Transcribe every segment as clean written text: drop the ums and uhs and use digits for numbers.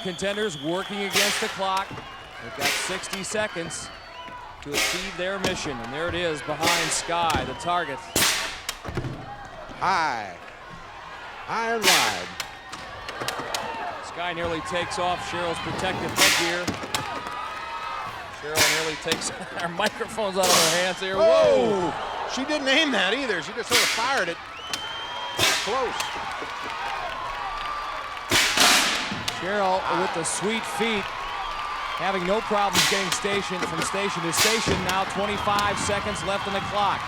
contenders working against the clock. They've got 60 seconds to achieve their mission, and there it is behind Sky, the target. High and wide. Sky nearly takes off Cheryl's protective headgear. Cheryl nearly takes our microphones out of her hands here. Whoa! She didn't aim that either. She just sort of fired it. Close. Cheryl with the sweet feet, having no problems getting stationed from station to station. Now 25 seconds left on the clock.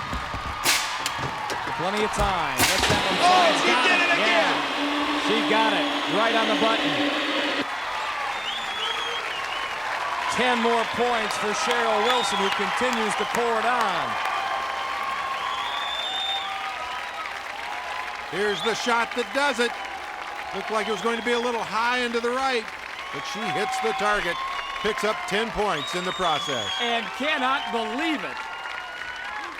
Plenty of time. That's that one. Oh, she did it again! Yeah. She got it right on the button. 10 more points for Cheryl Wilson, who continues to pour it on. Here's the shot that does it. Looked like it was going to be a little high and to the right, but she hits the target, picks up 10 points in the process. And cannot believe it.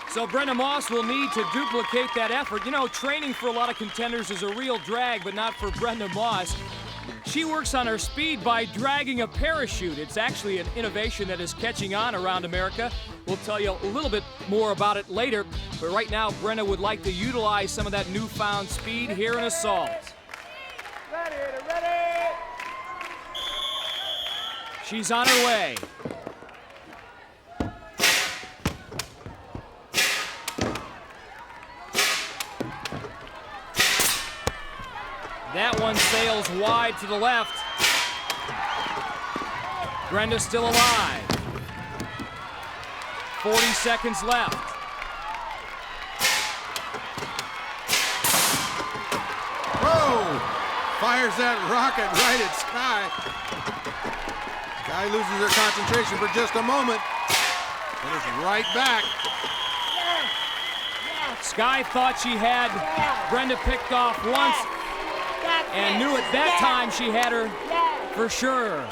So Brenda Moss will need to duplicate that effort. You know, training for a lot of contenders is a real drag, but not for Brenda Moss. She works on her speed by dragging a parachute. It's actually an innovation that is catching on around America. We'll tell you a little bit more about it later, but right now Brenda would like to utilize some of that newfound speed here in assault. Ready. She's on her way. That one sails wide to the left. Brenda's still alive. 40 seconds left. Whoa! Fires that rocket right at Sky. Sky loses her concentration for just a moment. And is right back. Sky thought she had Brenda picked off once and knew at that time she had her for sure.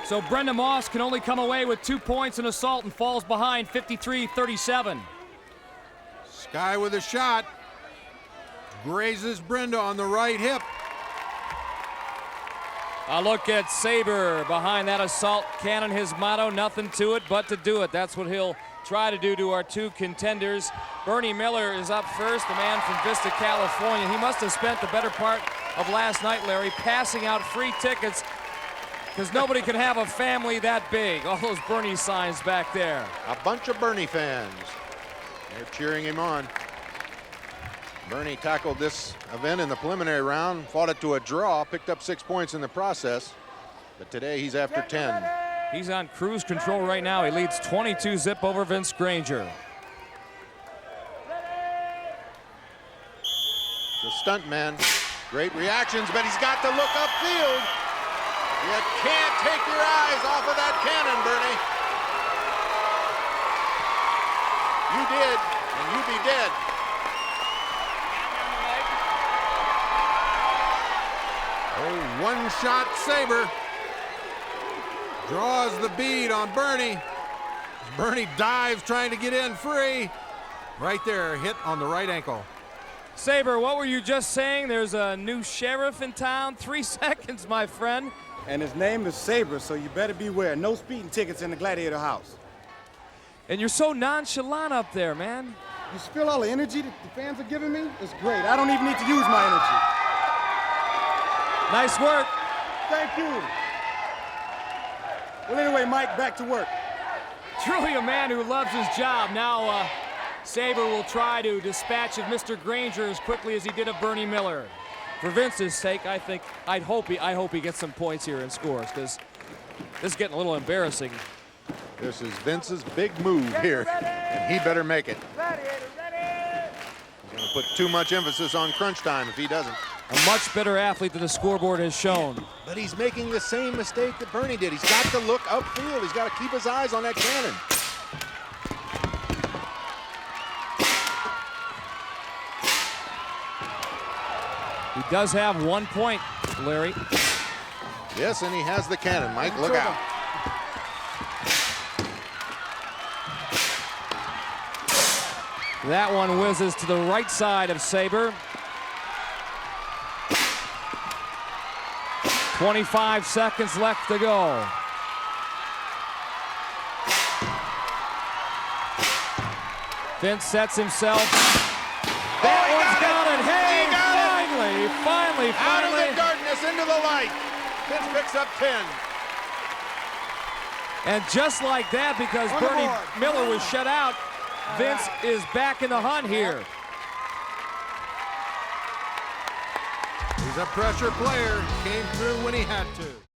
So Brenda Moss can only come away with 2 points in assault and falls behind 53-37. Sky with a shot. Grazes Brenda on the right hip. A look at Sabre behind that assault cannon. His motto, nothing to it but to do it. That's what he'll try to do to our two contenders. Bernie Miller is up first, the man from Vista, California. He must have spent the better part of last night, Larry, passing out free tickets, because nobody can have a family that big. All those Bernie signs back there. A bunch of Bernie fans. They're cheering him on. Bernie tackled this event in the preliminary round, fought it to a draw, picked up 6 points in the process, but today he's after 10. He's on cruise control right now. He leads 22-zip over Vince Granger. The stunt man, great reactions, but he's got to look upfield. You can't take your eyes off of that cannon, Bernie. You did, and you be dead. Oh, one-shot Sabre. Draws the bead on Bernie. Bernie dives trying to get in free. Right there, hit on the right ankle. Sabre, what were you just saying? There's a new sheriff in town. 3 seconds, my friend. And his name is Sabre, so you better beware. No speeding tickets in the Gladiator house. And you're so nonchalant up there, man. You feel all the energy that the fans are giving me? It's great. I don't even need to use my energy. Nice work. Thank you. Well, anyway, Mike, back to work. Truly a man who loves his job. Now, Sabre will try to dispatch of Mr. Granger as quickly as he did of Bernie Miller. For Vince's sake, I hope he gets some points here and scores, because this is getting a little embarrassing. This is Vince's big move here, and he better make it. He's going to put too much emphasis on crunch time if he doesn't. A much better athlete than the scoreboard has shown. But he's making the same mistake that Bernie did. He's got to look upfield. He's got to keep his eyes on that cannon. He does have 1 point, Larry. Yes, and he has the cannon, Mike. Look out. That one whizzes to the right side of Sabre. 25 seconds left to go. Vince sets himself. That one's got it. Hey, finally. Out of the darkness into the light. Vince picks up 10. And just like that, because Bernie Miller was shut out, Vince is back in the hunt here. He's a pressure player. Came through when he had to.